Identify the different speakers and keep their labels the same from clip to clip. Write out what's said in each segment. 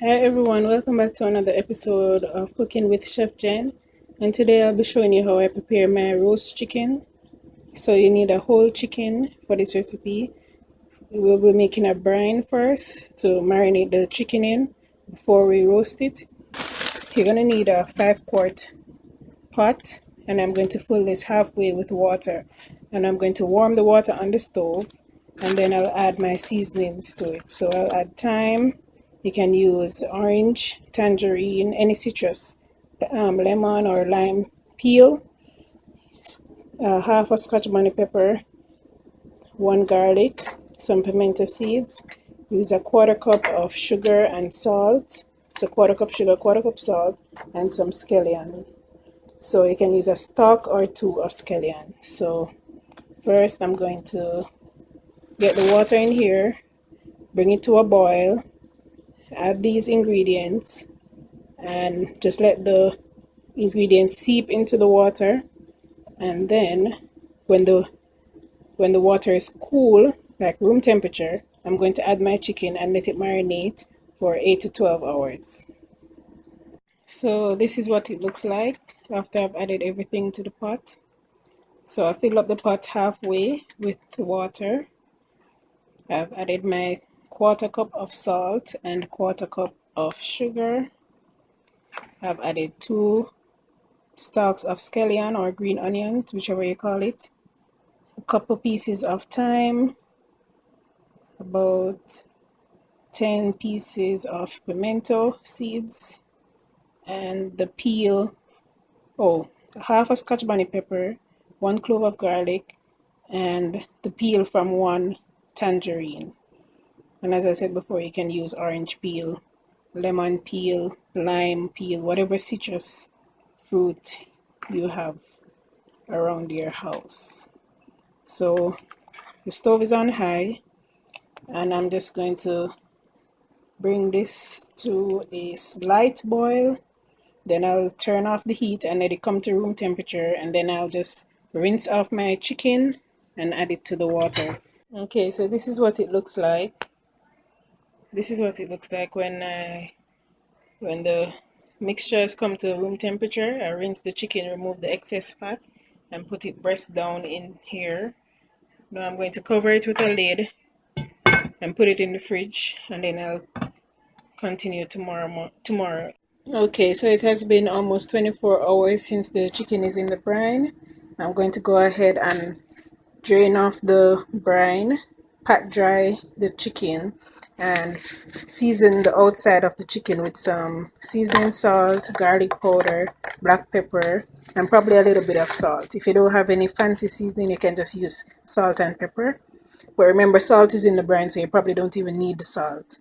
Speaker 1: Hi everyone, welcome back to another episode of Cooking with Chef Jen. And today I'll be showing you how I prepare my roast chicken. So you need a whole chicken for this recipe. We will be making a brine first to marinate the chicken in before we roast it. You're gonna need a 5-quart pot, and I'm going to fill this halfway with water. And I'm going to warm the water on the stove, and then I'll add my seasonings to it. So I'll add thyme. You can use orange, tangerine, any citrus, lemon or lime peel, half a scotch bonnet pepper, one garlic, some pimento seeds. Use a quarter cup of sugar and salt. So quarter cup sugar, quarter cup salt, and some scallion. So you can use a stalk or two of scallion. So first I'm going to get the water in here, bring it to a boil, add these ingredients, and just let the ingredients seep into the water. And then when the water is cool, like room temperature, I'm going to add my chicken and let it marinate for 8 to 12 hours. So this is what it looks like after I've added everything to the pot. So I fill up the pot halfway with water. I've added my quarter cup of salt and quarter cup of sugar. I've added 2 stalks of scallion or green onions, whichever you call it, a couple pieces of thyme, about 10 pieces of pimento seeds, and the peel, half a scotch bonnet pepper, 1 clove of garlic, and the peel from 1 tangerine. And as I said before, you can use orange peel, lemon peel, lime peel, whatever citrus fruit you have around your house. So the stove is on high, and I'm just going to bring this to a slight boil. Then I'll turn off the heat and let it come to room temperature, and then I'll just rinse off my chicken and add it to the water. Okay, so this is what it looks like. This is what it looks like when the mixture has come to room temperature. I rinse the chicken, remove the excess fat, and put it breast down in here. Now I'm going to cover it with a lid and put it in the fridge, and then I'll continue tomorrow. Okay, so it has been almost 24 hours since the chicken is in the brine. I'm going to go ahead and drain off the brine, pat dry the chicken, and season the outside of the chicken with some seasoning salt, garlic powder, black pepper, and probably a little bit of salt. If you don't have any fancy seasoning, you can just use salt and pepper. But remember, salt is in the brine, so you probably don't even need the salt.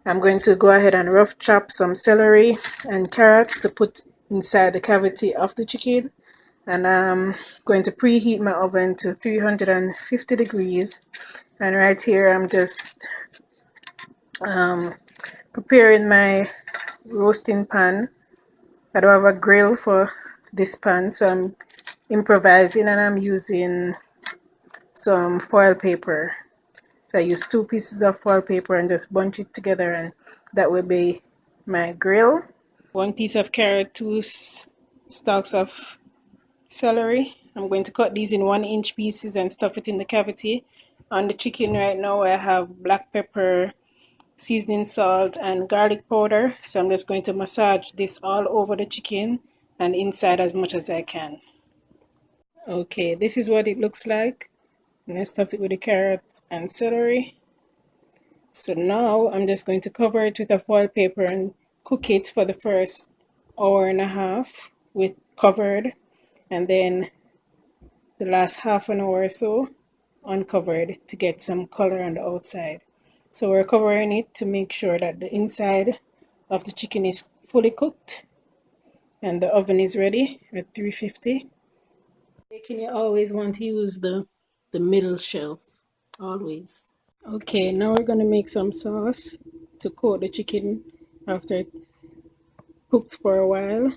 Speaker 1: I'm going to go ahead and rough chop some celery and carrots to put inside the cavity of the chicken. And I'm going to preheat my oven to 350 degrees. And right here I'm just preparing my roasting pan. I don't have a grill for this pan, so I'm improvising, and I'm using some foil paper. So I use 2 pieces of foil paper and just bunch it together, and that will be my grill. 1 piece of carrot, 2 stalks of celery. I'm going to cut these in 1-inch pieces and stuff it in the cavity. On the chicken right now I have black pepper, seasoning salt, and garlic powder. So I'm just going to massage this all over the chicken and inside as much as I can. Okay, this is what it looks like. And I stuffed it with the carrot and celery. So now I'm just going to cover it with a foil paper and cook it for the first hour and a half with covered, and then the last half an hour or so uncovered to get some color on the outside. So we're covering it to make sure that the inside of the chicken is fully cooked, and the oven is ready at 350. Baking, you always want to use the middle shelf, always. Okay, now we're gonna make some sauce to coat the chicken after it's cooked for a while.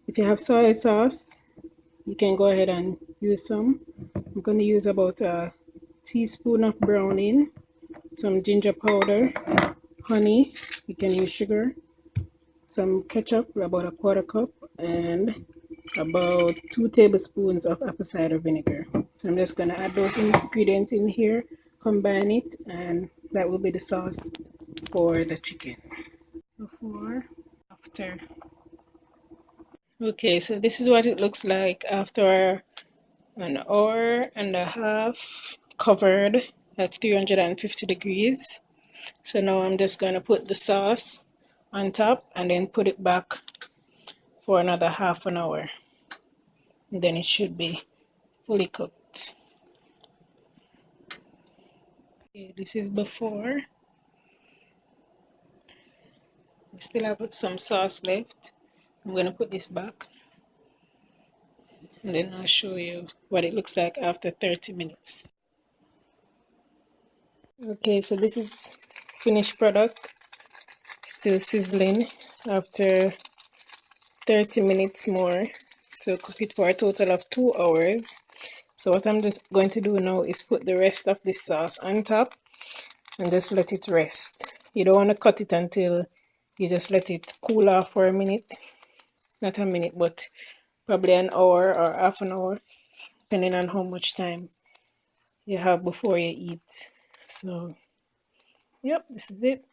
Speaker 1: If you have soy sauce, you can go ahead and use some. I'm gonna use about a teaspoon of browning, some ginger powder, honey, you can use sugar, some ketchup, about a quarter cup, and about 2 tablespoons of apple cider vinegar. So I'm just gonna add those ingredients in here, combine it, and that will be the sauce for the chicken. Before, after. Okay, so this is what it looks like after an hour and a half covered at 350 degrees. So now I'm just going to put the sauce on top and then put it back for another half an hour. And then it should be fully cooked. Okay, this is before. We still have some sauce left. I'm going to put this back and then I'll show you what it looks like after 30 minutes. Okay, so this is finished product, still sizzling after 30 minutes more. So cook it for a total of 2 hours. So what I'm just going to do now is put the rest of this sauce on top and just let it rest. You don't want to cut it until you just let it cool off for a minute. Not a minute, but probably an hour or half an hour, depending on how much time you have before you eat. So, yep, this is it.